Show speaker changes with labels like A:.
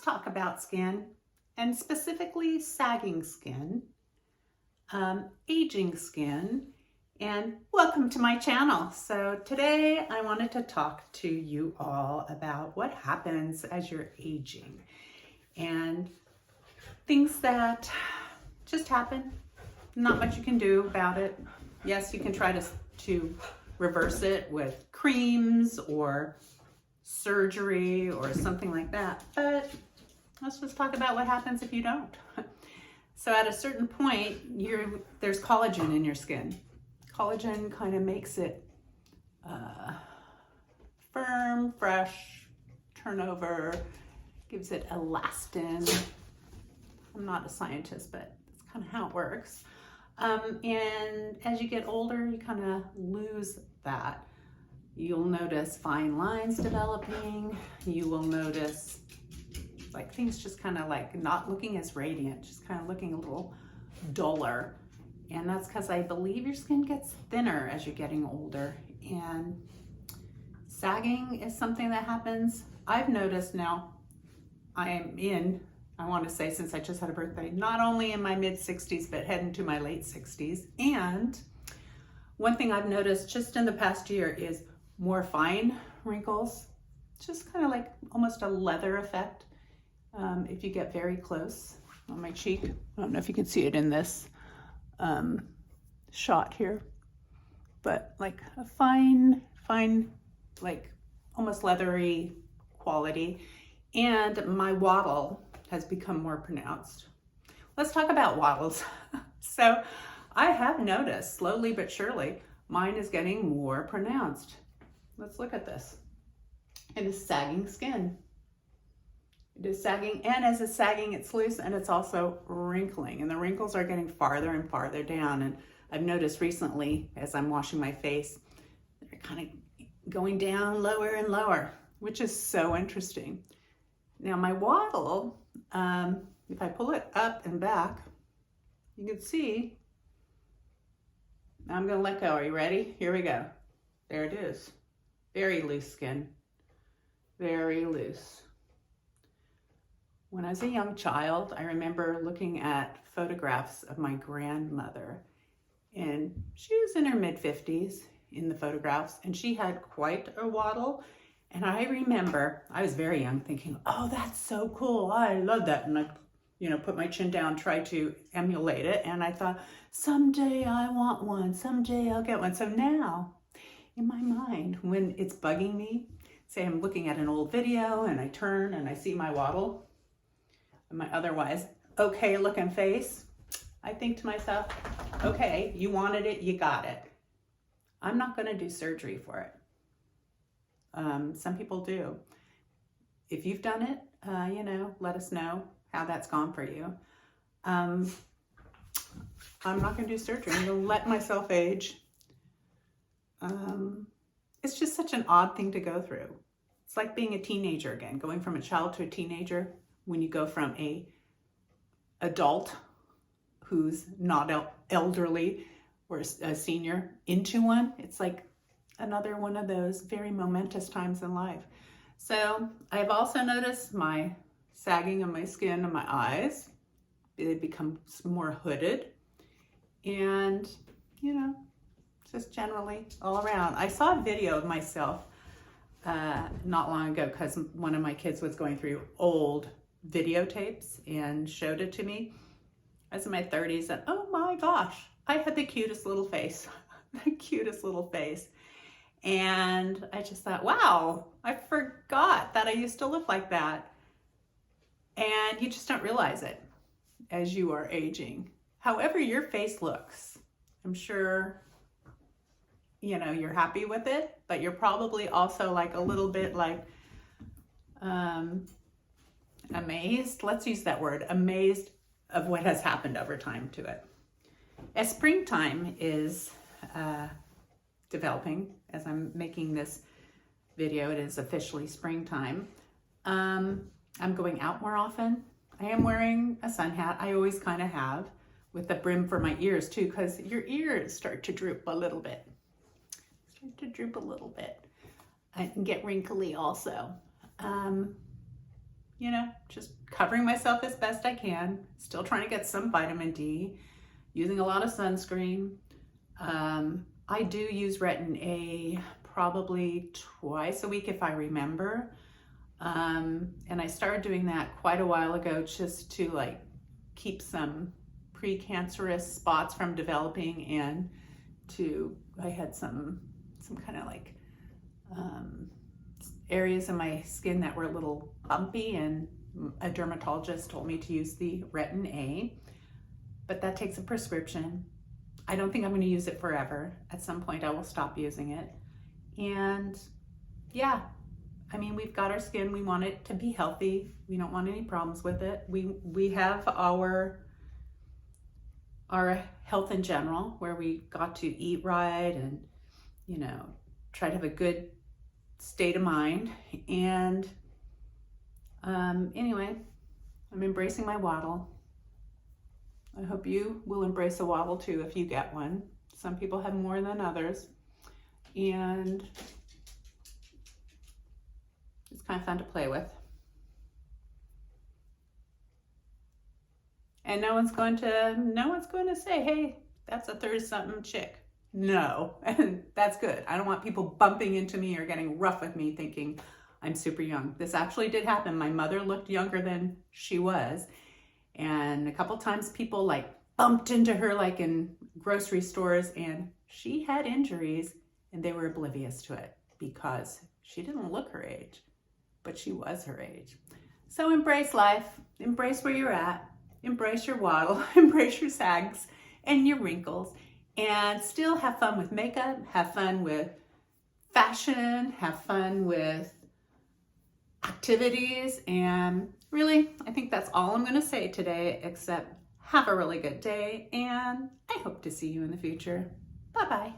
A: talk about skin, and specifically sagging skin, aging skin, and welcome to my channel. So today I wanted to talk to you all about what happens as you're aging and things that just happen. Not much you can do about it. Yes, you can try to reverse it with creams or surgery or something like that, but let's just talk about what happens if you don't. So at a certain point, there's collagen in your skin. Collagen kind of makes it firm, fresh, turnover, gives it elastin. I'm not a scientist, but that's kind of how it works. And as you get older, you kind of lose that. You'll notice fine lines developing. You will notice like things just kind of like not looking as radiant, just kind of looking a little duller. And that's because I believe your skin gets thinner as you're getting older. And sagging is something that happens. I've noticed now, I want to say since I just had a birthday, not only in my mid 60s, but heading to my late 60s. And one thing I've noticed just in the past year is more fine wrinkles, just kind of like almost a leather effect. If you get very close on my cheek, I don't know if you can see it in this shot here, but like a fine, like almost leathery quality. And my waddle has become more pronounced. Let's talk about waddles. So I have noticed slowly but surely, mine is getting more pronounced. Let's look at this. It is sagging skin. It is sagging, and as it's sagging, it's loose, and it's also wrinkling, and the wrinkles are getting farther and farther down. And I've noticed recently, as I'm washing my face, they're kind of going down lower and lower, which is so interesting. Now my waddle, if I pull it up and back, you can see, now I'm gonna let go. Are you ready? Here we go. There it is. Very loose skin, very loose. When I was a young child, I remember looking at photographs of my grandmother, and she was in her mid-50s in the photographs, and she had quite a waddle. And I remember, I was very young, thinking, oh, that's so cool. I love that. And I, put my chin down, tried to emulate it. And I thought, someday I want one. Someday I'll get one. So now, in my mind, when it's bugging me, say I'm looking at an old video and I turn and I see my waddle, and my otherwise okay looking face, I think to myself, okay, you wanted it, you got it. I'm not going to do surgery for it. Some people do. If you've done it, let us know how that's gone for you. I'm not going to do surgery. I'm going to let myself age. It's just such an odd thing to go through. It's like being a teenager again, going from a child to a teenager. When you go from a adult who's not elderly or a senior into one, it's like another one of those very momentous times in life. So I've also noticed my sagging of my skin and my eyes. They become more hooded, and just generally all around. I saw a video of myself not long ago because one of my kids was going through old videotapes and showed it to me. I was in my 30s, and oh my gosh, I had the cutest little face, the cutest little face. And I just thought, wow, I forgot that I used to look like that. And you just don't realize it as you are aging. However your face looks, I'm sure, you're happy with it, but you're probably also like a little bit like amazed. Let's use that word, amazed of what has happened over time to it. As springtime is developing, as I'm making this video, it is officially springtime. I'm going out more often. I am wearing a sun hat. I always kind of have, with the brim for my ears too, because your ears start to droop a little bit. And get wrinkly also. you know, just covering myself as best I can, still trying to get some vitamin D, using a lot of sunscreen. I do use retin A probably twice a week if I remember. And I started doing that quite a while ago just to like keep some precancerous spots from developing, and I had some kind of like areas in my skin that were a little bumpy, and a dermatologist told me to use the retin A, but that takes a prescription. I don't think I'm going to use it forever. At some point I will stop using it. And yeah, I mean, we've got our skin, we want it to be healthy. We don't want any problems with it. We have our health in general, where we got to eat right and, you know, try to have a good state of mind. And anyway, I'm embracing my waddle. I hope you will embrace a waddle too if you get one. Some people have more than others. And it's kind of fun to play with. And no one's going to say, hey, that's a 30-something chick. No, and that's good. I don't want people bumping into me or getting rough with me thinking I'm super young. This actually did happen. My mother looked younger than she was. And a couple times people like bumped into her like in grocery stores, and she had injuries and they were oblivious to it because she didn't look her age, but she was her age. So embrace life, embrace where you're at, embrace your waddle, embrace your sags and your wrinkles, and still have fun with makeup, have fun with fashion, have fun with activities. And really, I think that's all I'm going to say today, except have a really good day, and I hope to see you in the future. Bye-bye.